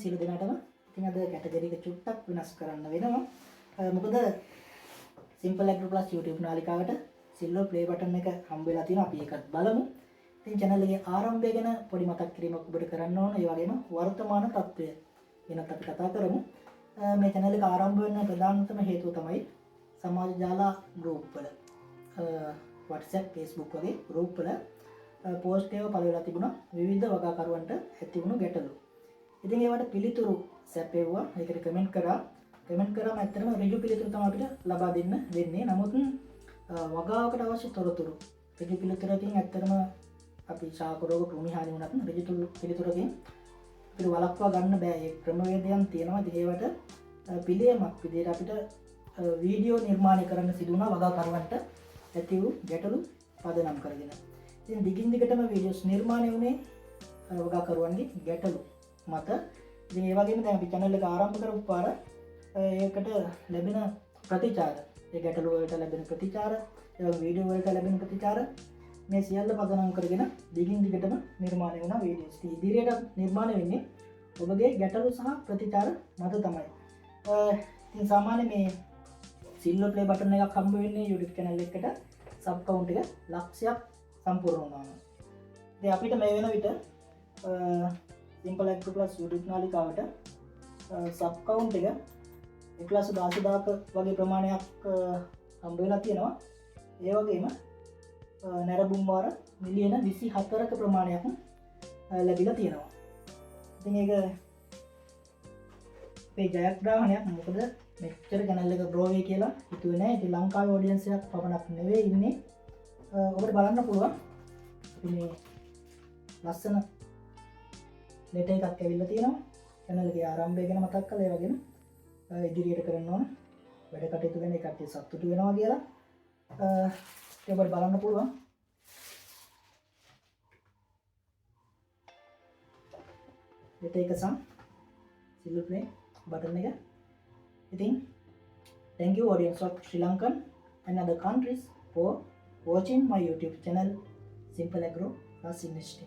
සියලු දෙනාටම. ඉතින් අද කැටගරි එක චුට්ටක් වෙනස් කරන්න වෙනවා. මොකද Simple Agro Plus YouTube නාලිකාවට සිල්වර් ප්ලේ බටන් එක හම්බ වෙලා තියෙනවා. අපි ඒකත් බලමු. ඉතින් channel එකේ ආරම්භය ගැන පොඩි මතක් කිරීමක් ඔබට කරන්න ඕන. ඒ වගේම වර්තමාන තත්ත්වය ගැනත් අපි කතා කරමු. මේ channel එක ආරම්භ වෙන්න ප්‍රධානතම හේතුව තමයි සමාජ ජාල group වල WhatsApp, Facebook වගේ group වල post ඒවා පළ වෙලා තිබුණා විවිධ වගාකරුවන්ට ඇති වුණු ගැටලු. ඉතින් ඒවට පිළිතුරු සැපෙව්වා. ඒකට කමෙන්ට් කරා. කමෙන්ට් කරාම ඇත්තටම ඍජු පිළිතුරු තමයි අපිට ලබා දෙන්න වෙන්නේ. නමුත් වගාවකට අවශ්‍ය තොරතුරු ඍජු පිළිතුරකින් ඇත්තටම අපි ශාක රෝග කෘමි හානි වුණත් ඍජු පිළිතුරකින් අපිට වළක්වා ගන්න බෑ. ඒ ක්‍රමවේදයන් තියෙනවා. ඉතින් ඒවට පිළියමක් විදිහට අපිට වීඩියෝ නිර්මාණය කරන්න සිදු වුණා වගාකරුවන්ට ඇති වූ ගැටලු පදනම් කරගෙන. ඉතින් දිගින් දිගටම වීඩියෝස් නිර්මාණය වුණේ වගාකරුවන්ගේ ගැටලු මත. ඉතින් ඒ වගේම දැන් අපි channel එක ආරම්භ කරපු පාර ඒකට ලැබෙන ප්‍රතිචාර, ඒ ගැටලු වලට ලැබෙන ප්‍රතිචාර, ඒ වගේ වීඩියෝ වලට ලැබෙන ප්‍රතිචාර මේ සියල්ල පදනම් කරගෙන දිගින් දිගටම නිර්මාණය වුණා වීඩියෝස්. ඉතින් ඉදිරියට නිර්මාණය වෙන්නේ ඔබගේ ගැටලු සහ ප්‍රතිචාර මත තමයි. ඉතින් සාමාන්‍ය මේ සිල්වර් ප්ලේ බටන් එකක් හම්බ වෙන්නේ YouTube channel එකට sub count එක ලක්ෂයක් සම්පූර්ණ වුණාම. ඉතින් අපිට මේ වෙන විට Simple Agro Plus YouTube නාලිකාවට sub count එක 1,16,000ක වගේ ප්‍රමාණයක් හම්බ වෙලා තියෙනවා. ඒ වගේම නැරඹුම් වාර මිලියන 24ක ප්‍රමාණයක් ලැබිලා තියෙනවා. ඉතින් ඒක අපේ ජයග්‍රහණයක්. මොකද මෙච්චර channel එක grow වෙයි කියලා හිතුවේ නෑ. ඉතින් ලංකාවේ audience එකක් පමණක් නෙවෙයි ඉන්නේ. ඔබට බලන්න පුළුවන් මේ ලස්සන letter එකක් ඇවිල්ලා තියෙනවා. channel එකේ ආරම්භය ගැන මතක් කළා. ඒ වගේම ඉදිරියට කරන්න ඕන වැඩ කටයුතු ගැන ඒකට සතුටු වෙනවා කියලා ඒක ඔබට බලන්න පුළුවන්. letter එක සම් silver play button එක. ඉතින් thank you audience of Sri Lankan and other countries for watching my YouTube channel Simple Agro Plus Industry.